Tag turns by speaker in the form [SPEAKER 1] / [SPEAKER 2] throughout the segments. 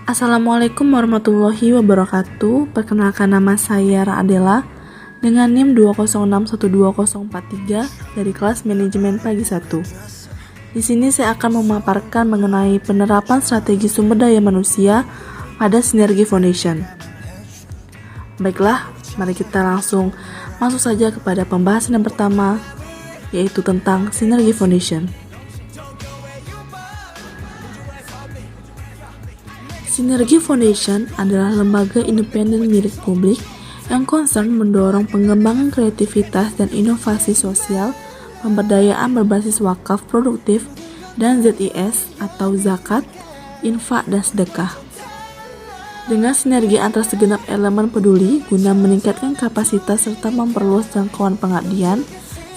[SPEAKER 1] Assalamualaikum warahmatullahi wabarakatuh. Perkenalkan, nama saya Adela dengan NIM 2061243 dari kelas manajemen pagi 1. Di sini saya akan memaparkan mengenai penerapan strategi sumber daya manusia pada Sinergi Foundation. Baiklah, mari kita langsung masuk saja kepada pembahasan yang pertama, yaitu tentang Sinergi Foundation. Sinergi Foundation adalah lembaga independen milik publik yang concern mendorong pengembangan kreativitas dan inovasi sosial, pemberdayaan berbasis wakaf produktif, dan ZIS atau zakat, infak, dan sedekah. Dengan sinergi antara segenap elemen peduli guna meningkatkan kapasitas serta memperluas jangkauan pengabdian,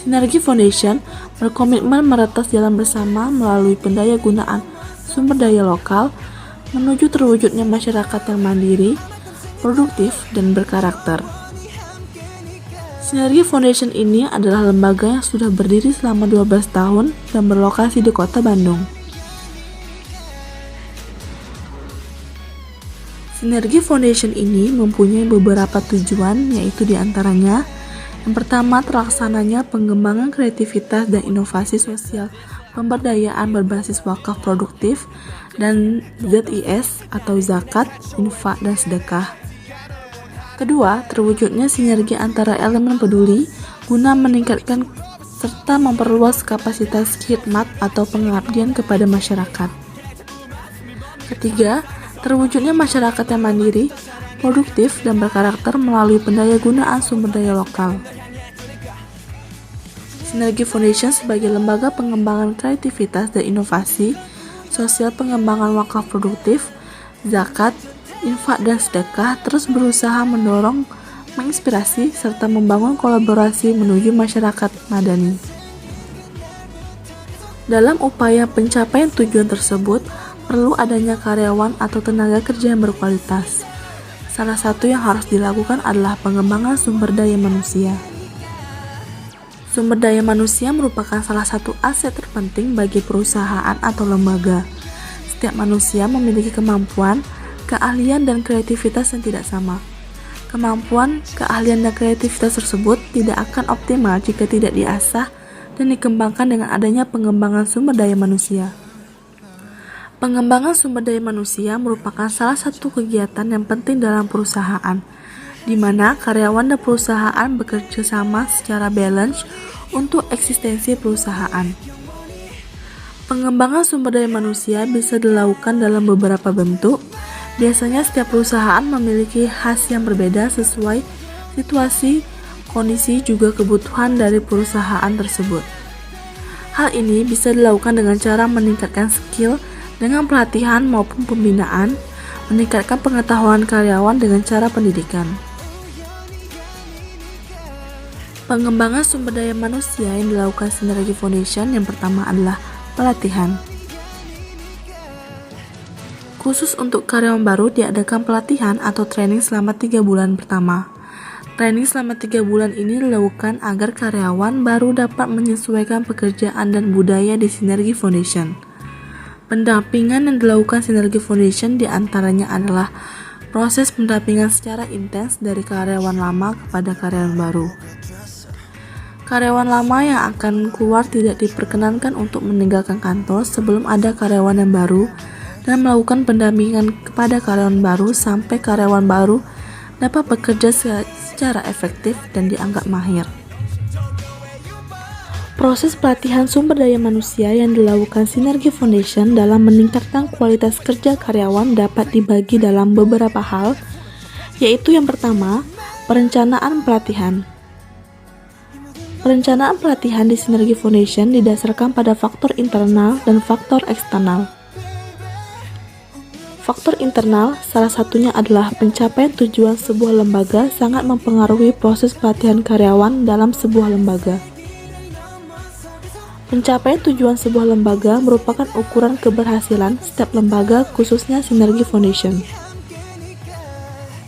[SPEAKER 1] Sinergi Foundation berkomitmen meretas jalan bersama melalui pendayagunaan sumber daya lokal menuju terwujudnya masyarakat yang mandiri, produktif, dan berkarakter. Sinergi Foundation ini adalah lembaga yang sudah berdiri selama 12 tahun dan berlokasi di Kota Bandung. Sinergi Foundation ini mempunyai beberapa tujuan, yaitu diantaranya: yang pertama, terlaksananya pengembangan kreativitas dan inovasi sosial, pemberdayaan berbasis wakaf produktif, dan ZIS atau zakat, infak, dan sedekah. Kedua, terwujudnya sinergi antara elemen peduli guna meningkatkan serta memperluas kapasitas khidmat atau pengabdian kepada masyarakat. Ketiga, terwujudnya masyarakat yang mandiri, produktif, dan berkarakter melalui pendayagunaan sumber daya lokal. Sinergi Foundation sebagai lembaga pengembangan kreativitas dan inovasi sosial, pengembangan wakaf produktif, zakat, infak, dan sedekah terus berusaha mendorong, menginspirasi, serta membangun kolaborasi menuju masyarakat madani. Dalam upaya pencapaian tujuan tersebut, perlu adanya karyawan atau tenaga kerja yang berkualitas. Salah satu yang harus dilakukan adalah pengembangan sumber daya manusia. Sumber daya manusia merupakan salah satu aset terpenting bagi perusahaan atau lembaga. Setiap manusia memiliki kemampuan, keahlian, dan kreativitas yang tidak sama. Kemampuan, keahlian, dan kreativitas tersebut tidak akan optimal jika tidak diasah dan dikembangkan dengan adanya pengembangan sumber daya manusia. Pengembangan sumber daya manusia merupakan salah satu kegiatan yang penting dalam perusahaan, di mana karyawan dan perusahaan bekerja sama secara balance untuk eksistensi perusahaan. Pengembangan sumber daya manusia bisa dilakukan dalam beberapa bentuk. Biasanya setiap perusahaan memiliki khas yang berbeda sesuai situasi, kondisi, juga kebutuhan dari perusahaan tersebut. Hal ini bisa dilakukan dengan cara meningkatkan skill dengan pelatihan maupun pembinaan, meningkatkan pengetahuan karyawan dengan cara pendidikan. Pengembangan sumber daya manusia yang dilakukan Sinergi Foundation yang pertama adalah pelatihan. Khusus untuk karyawan baru diadakan pelatihan atau training selama 3 bulan pertama. Training selama 3 bulan ini dilakukan agar karyawan baru dapat menyesuaikan pekerjaan dan budaya di Sinergi Foundation. Pendampingan yang dilakukan Sinergi Foundation diantaranya adalah proses pendampingan secara intens dari karyawan lama kepada karyawan baru. Karyawan lama yang akan keluar tidak diperkenankan untuk meninggalkan kantor sebelum ada karyawan yang baru, dan melakukan pendampingan kepada karyawan baru sampai karyawan baru dapat bekerja secara efektif dan dianggap mahir. Proses pelatihan sumber daya manusia yang dilakukan Sinergi Foundation dalam meningkatkan kualitas kerja karyawan dapat dibagi dalam beberapa hal, yaitu yang pertama, perencanaan pelatihan. Perencanaan pelatihan di Sinergi Foundation didasarkan pada faktor internal dan faktor eksternal. Faktor internal salah satunya adalah pencapaian tujuan sebuah lembaga sangat mempengaruhi proses pelatihan karyawan dalam sebuah lembaga. Pencapaian tujuan sebuah lembaga merupakan ukuran keberhasilan setiap lembaga, khususnya Sinergi Foundation.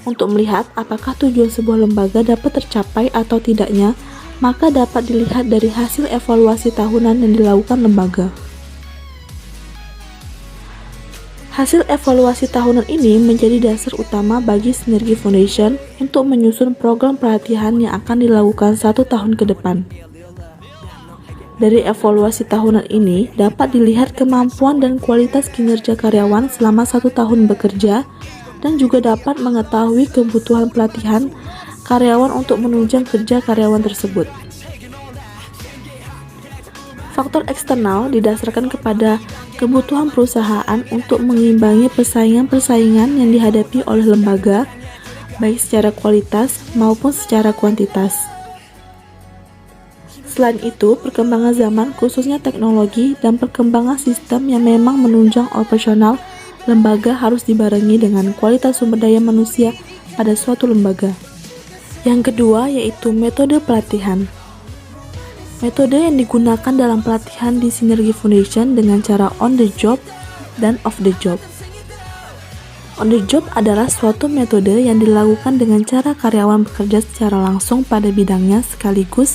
[SPEAKER 1] Untuk melihat apakah tujuan sebuah lembaga dapat tercapai atau tidaknya, maka dapat dilihat dari hasil evaluasi tahunan yang dilakukan lembaga. Hasil evaluasi tahunan ini menjadi dasar utama bagi Sinergi Foundation untuk menyusun program pelatihan yang akan dilakukan 1 tahun ke depan. Dari evaluasi tahunan ini dapat dilihat kemampuan dan kualitas kinerja karyawan selama 1 tahun bekerja dan juga dapat mengetahui kebutuhan pelatihan karyawan untuk menunjang kerja karyawan tersebut. Faktor eksternal didasarkan kepada kebutuhan perusahaan untuk mengimbangi persaingan-persaingan yang dihadapi oleh lembaga, baik secara kualitas maupun secara kuantitas. Selain itu, perkembangan zaman khususnya teknologi dan perkembangan sistem yang memang menunjang operasional lembaga harus dibarengi dengan kualitas sumber daya manusia pada suatu lembaga. Yang kedua yaitu metode pelatihan. Metode yang digunakan dalam pelatihan di Sinergi Foundation dengan cara on the job dan off the job. On the job adalah suatu metode yang dilakukan dengan cara karyawan bekerja secara langsung pada bidangnya sekaligus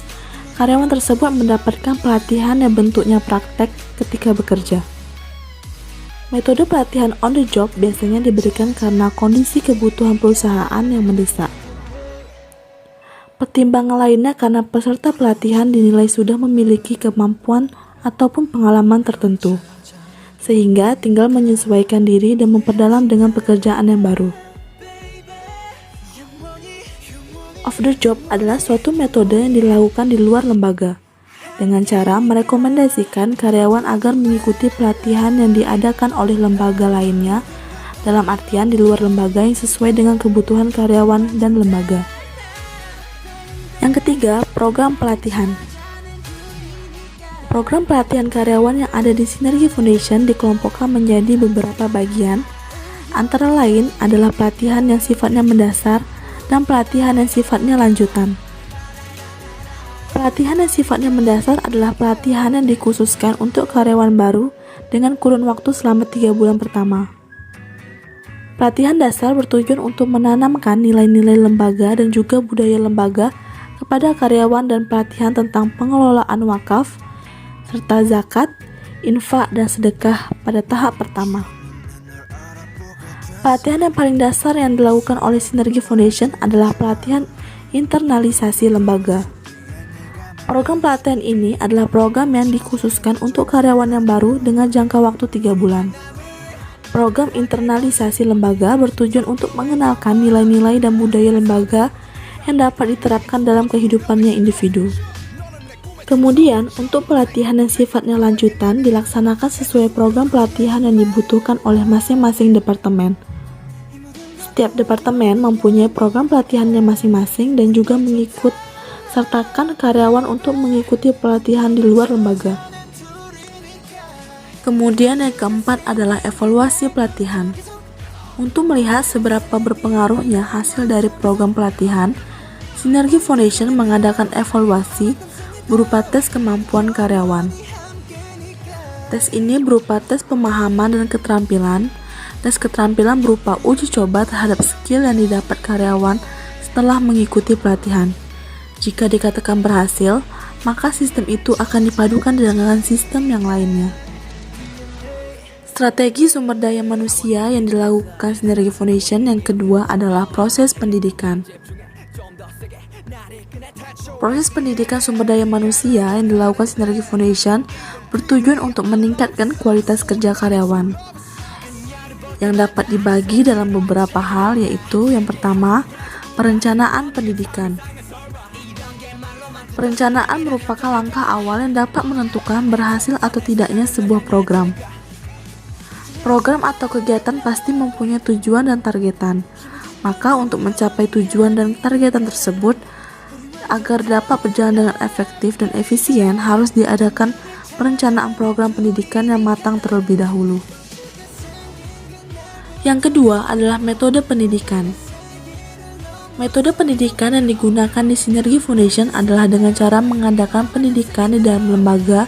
[SPEAKER 1] karyawan tersebut mendapatkan pelatihan yang bentuknya praktek ketika bekerja. Metode pelatihan on the job biasanya diberikan karena kondisi kebutuhan perusahaan yang mendesak. Pertimbangan lainnya karena peserta pelatihan dinilai sudah memiliki kemampuan ataupun pengalaman tertentu, sehingga tinggal menyesuaikan diri dan memperdalam dengan pekerjaan yang baru. Off the job adalah suatu metode yang dilakukan di luar lembaga, dengan cara merekomendasikan karyawan agar mengikuti pelatihan yang diadakan oleh lembaga lainnya, dalam artian di luar lembaga yang sesuai dengan kebutuhan karyawan dan lembaga. Yang ketiga, program pelatihan. Program pelatihan karyawan yang ada di Sinergi Foundation dikelompokkan menjadi beberapa bagian, antara lain adalah pelatihan yang sifatnya mendasar dan pelatihan yang sifatnya lanjutan. Pelatihan yang sifatnya mendasar adalah pelatihan yang dikhususkan untuk karyawan baru dengan kurun waktu selama 3 bulan pertama. Pelatihan dasar bertujuan untuk menanamkan nilai-nilai lembaga dan juga budaya lembaga kepada karyawan dan pelatihan tentang pengelolaan wakaf, serta zakat, infak, dan sedekah pada tahap pertama. Pelatihan yang paling dasar yang dilakukan oleh Sinergi Foundation adalah pelatihan internalisasi lembaga. Program pelatihan ini adalah program yang dikhususkan untuk karyawan yang baru dengan jangka waktu 3 bulan. Program internalisasi lembaga bertujuan untuk mengenalkan nilai-nilai dan budaya lembaga yang dapat diterapkan dalam kehidupannya individu. Kemudian, untuk pelatihan yang sifatnya lanjutan dilaksanakan sesuai program pelatihan yang dibutuhkan oleh masing-masing departemen. Setiap departemen mempunyai program pelatihannya masing-masing dan juga mengikut sertakan karyawan untuk mengikuti pelatihan di luar lembaga. Kemudian yang keempat adalah evaluasi pelatihan. Untuk melihat seberapa berpengaruhnya hasil dari program pelatihan, Sinergi Foundation mengadakan evaluasi berupa tes kemampuan karyawan. Tes ini berupa tes pemahaman dan keterampilan. Tes keterampilan berupa uji coba terhadap skill yang didapat karyawan setelah mengikuti pelatihan. Jika dikatakan berhasil, maka sistem itu akan dipadukan dengan sistem yang lainnya. Strategi sumber daya manusia yang dilakukan Sinergi Foundation yang kedua adalah proses pendidikan. Proses pendidikan sumber daya manusia yang dilakukan Sinergi Foundation bertujuan untuk meningkatkan kualitas kerja karyawan, yang dapat dibagi dalam beberapa hal, yaitu yang pertama, perencanaan pendidikan. Perencanaan merupakan langkah awal yang dapat menentukan berhasil atau tidaknya sebuah program. Program atau kegiatan pasti mempunyai tujuan dan targetan. Maka untuk mencapai tujuan dan targetan tersebut, agar dapat berjalan dengan efektif dan efisien, harus diadakan perencanaan program pendidikan yang matang terlebih dahulu. Yang kedua adalah metode pendidikan. Metode pendidikan yang digunakan di Sinergi Foundation adalah dengan cara mengadakan pendidikan di dalam lembaga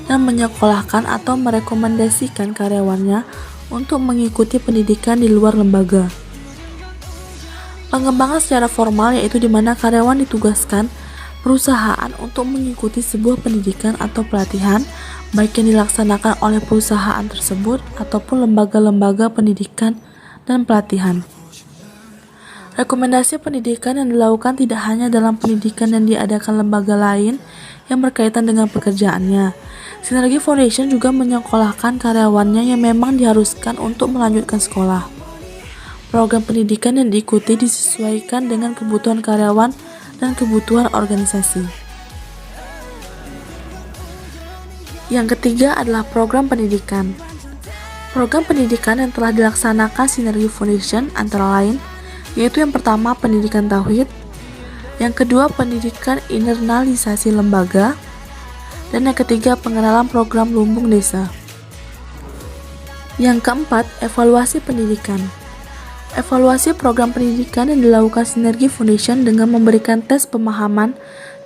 [SPEAKER 1] dan menyekolahkan atau merekomendasikan karyawannya untuk mengikuti pendidikan di luar lembaga. Pengembangan secara formal yaitu di mana karyawan ditugaskan perusahaan untuk mengikuti sebuah pendidikan atau pelatihan, baik yang dilaksanakan oleh perusahaan tersebut ataupun lembaga-lembaga pendidikan dan pelatihan. Rekomendasi pendidikan yang dilakukan tidak hanya dalam pendidikan yang diadakan lembaga lain yang berkaitan dengan pekerjaannya. Sinergi Foundation juga menyekolahkan karyawannya yang memang diharuskan untuk melanjutkan sekolah. Program pendidikan yang diikuti disesuaikan dengan kebutuhan karyawan dan kebutuhan organisasi. Yang ketiga adalah program pendidikan. Program pendidikan yang telah dilaksanakan Sinergi Foundation antara lain yaitu yang pertama pendidikan tauhid, yang kedua pendidikan internalisasi lembaga, dan yang ketiga pengenalan program lumbung desa. Yang keempat, evaluasi pendidikan. Evaluasi program pendidikan yang dilakukan Sinergi Foundation dengan memberikan tes pemahaman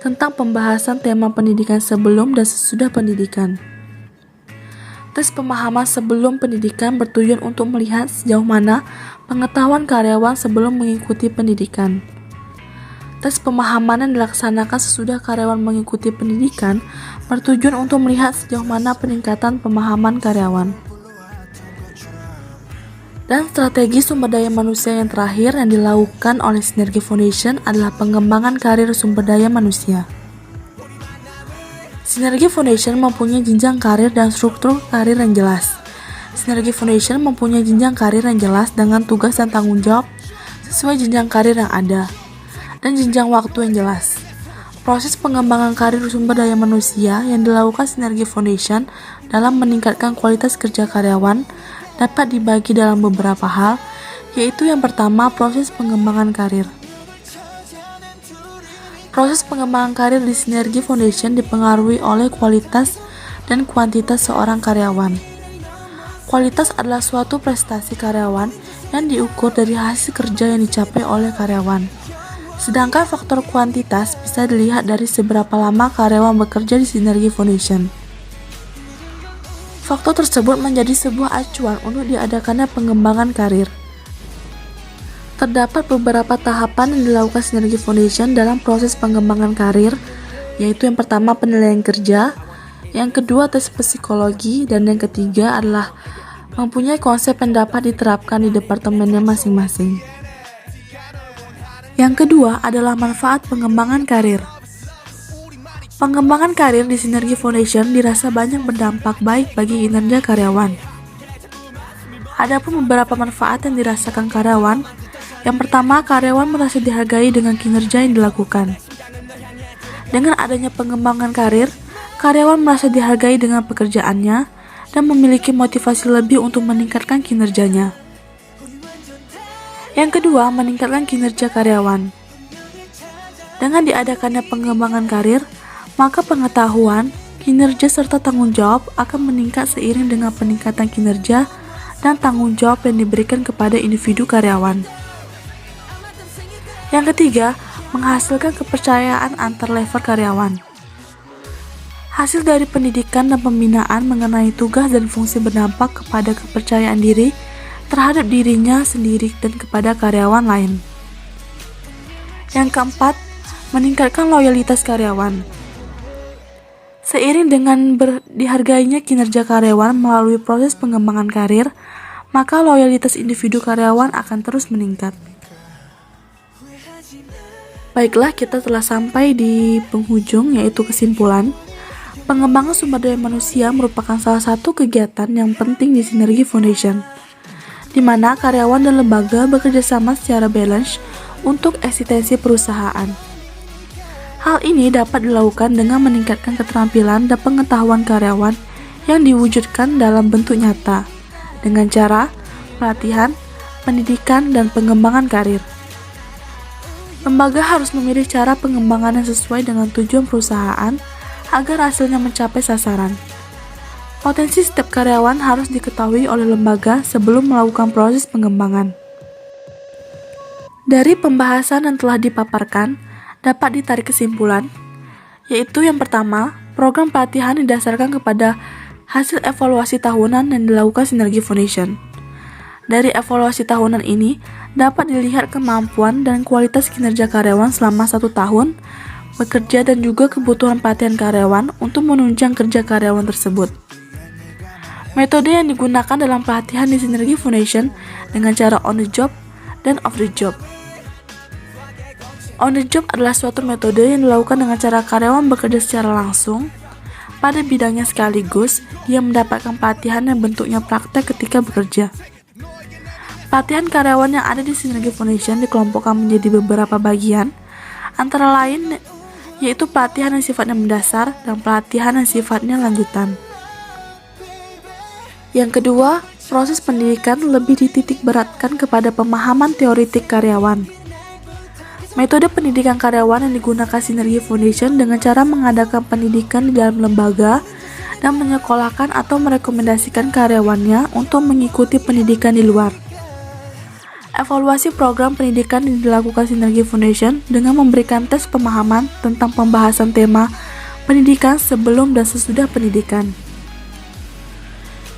[SPEAKER 1] tentang pembahasan tema pendidikan sebelum dan sesudah pendidikan. Tes pemahaman sebelum pendidikan bertujuan untuk melihat sejauh mana pengetahuan karyawan sebelum mengikuti pendidikan. Tes pemahaman yang dilaksanakan sesudah karyawan mengikuti pendidikan bertujuan untuk melihat sejauh mana peningkatan pemahaman karyawan. Dan strategi sumber daya manusia yang terakhir yang dilakukan oleh Sinergi Foundation adalah pengembangan karir sumber daya manusia. Sinergi Foundation mempunyai jenjang karir dan struktur karir yang jelas. Sinergi Foundation mempunyai jenjang karir yang jelas dengan tugas dan tanggung jawab sesuai jenjang karir yang ada, dan jenjang waktu yang jelas. Proses pengembangan karir sumber daya manusia yang dilakukan Sinergi Foundation dalam meningkatkan kualitas kerja karyawan dapat dibagi dalam beberapa hal, yaitu yang pertama proses pengembangan karir. Proses pengembangan karir di Sinergi Foundation dipengaruhi oleh kualitas dan kuantitas seorang karyawan. Kualitas adalah suatu prestasi karyawan yang diukur dari hasil kerja yang dicapai oleh karyawan. Sedangkan faktor kuantitas bisa dilihat dari seberapa lama karyawan bekerja di Sinergi Foundation. Faktor tersebut menjadi sebuah acuan untuk diadakannya pengembangan karir. Terdapat beberapa tahapan yang dilakukan Sinergi Foundation dalam proses pengembangan karir, yaitu yang pertama penilaian kerja, yang kedua tes psikologi, dan yang ketiga adalah mempunyai konsep yang dapat diterapkan di departemennya masing-masing. Yang kedua adalah manfaat pengembangan karir. Pengembangan karir di Sinergi Foundation dirasa banyak berdampak baik bagi kinerja karyawan. Adapun beberapa manfaat yang dirasakan karyawan. Yang pertama, karyawan merasa dihargai dengan kinerja yang dilakukan. Dengan adanya pengembangan karir, karyawan merasa dihargai dengan pekerjaannya dan memiliki motivasi lebih untuk meningkatkan kinerjanya. Yang kedua, meningkatkan kinerja karyawan. Dengan diadakannya pengembangan karir, maka pengetahuan, kinerja serta tanggung jawab akan meningkat seiring dengan peningkatan kinerja dan tanggung jawab yang diberikan kepada individu karyawan. Yang ketiga, menghasilkan kepercayaan antar level karyawan. Hasil dari pendidikan dan pembinaan mengenai tugas dan fungsi berdampak kepada kepercayaan diri terhadap dirinya sendiri dan kepada karyawan lain. Yang keempat, meningkatkan loyalitas karyawan. Seiring dengan dihargainya kinerja karyawan melalui proses pengembangan karir, maka loyalitas individu karyawan akan terus meningkat. Baiklah, kita telah sampai di penghujung, yaitu kesimpulan. Pengembangan sumber daya manusia merupakan salah satu kegiatan yang penting di Sinergi Foundation, di mana karyawan dan lembaga bekerja sama secara balance untuk eksistensi perusahaan. Hal ini dapat dilakukan dengan meningkatkan keterampilan dan pengetahuan karyawan yang diwujudkan dalam bentuk nyata, dengan cara pelatihan, pendidikan, dan pengembangan karir. Lembaga harus memilih cara pengembangan yang sesuai dengan tujuan perusahaan agar hasilnya mencapai sasaran. Potensi setiap karyawan harus diketahui oleh lembaga sebelum melakukan proses pengembangan. Dari pembahasan yang telah dipaparkan, dapat ditarik kesimpulan, yaitu yang pertama, program pelatihan didasarkan kepada hasil evaluasi tahunan yang dilakukan Sinergi Foundation. Dari evaluasi tahunan ini, dapat dilihat kemampuan dan kualitas kinerja karyawan selama 1 tahun, bekerja, dan juga kebutuhan pelatihan karyawan untuk menunjang kerja karyawan tersebut. Metode yang digunakan dalam pelatihan di Synergy Foundation dengan cara on the job dan off the job. On the job adalah suatu metode yang dilakukan dengan cara karyawan bekerja secara langsung pada bidangnya sekaligus dia mendapatkan pelatihan yang bentuknya praktek ketika bekerja. Pelatihan karyawan yang ada di Synergy Foundation dikelompokkan menjadi beberapa bagian, antara lain yaitu pelatihan yang sifatnya mendasar dan pelatihan yang sifatnya lanjutan. Yang kedua, proses pendidikan lebih dititik beratkan kepada pemahaman teoritik karyawan. Metode pendidikan karyawan yang digunakan Synergy Foundation dengan cara mengadakan pendidikan di dalam lembaga dan menyekolahkan atau merekomendasikan karyawannya untuk mengikuti pendidikan di luar. Evaluasi program pendidikan yang dilakukan Synergy Foundation dengan memberikan tes pemahaman tentang pembahasan tema pendidikan sebelum dan sesudah pendidikan.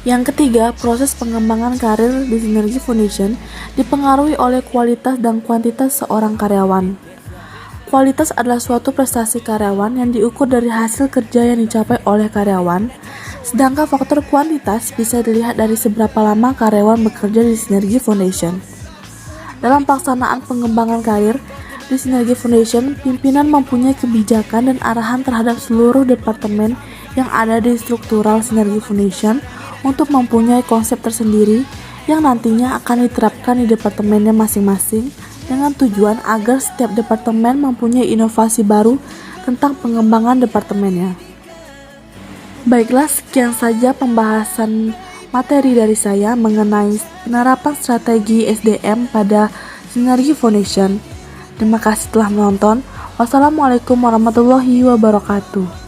[SPEAKER 1] Yang ketiga, proses pengembangan karir di Synergy Foundation dipengaruhi oleh kualitas dan kuantitas seorang karyawan. Kualitas adalah suatu prestasi karyawan yang diukur dari hasil kerja yang dicapai oleh karyawan, sedangkan faktor kuantitas bisa dilihat dari seberapa lama karyawan bekerja di Synergy Foundation. Dalam pelaksanaan pengembangan karir di Synergy Foundation, pimpinan mempunyai kebijakan dan arahan terhadap seluruh departemen yang ada di struktural Synergy Foundation untuk mempunyai konsep tersendiri yang nantinya akan diterapkan di departemennya masing-masing dengan tujuan agar setiap departemen mempunyai inovasi baru tentang pengembangan departemennya. Baiklah, sekian saja pembahasan materi dari saya mengenai penerapan strategi SDM pada Synergy Foundation. Terima kasih telah menonton. Wassalamualaikum warahmatullahi wabarakatuh.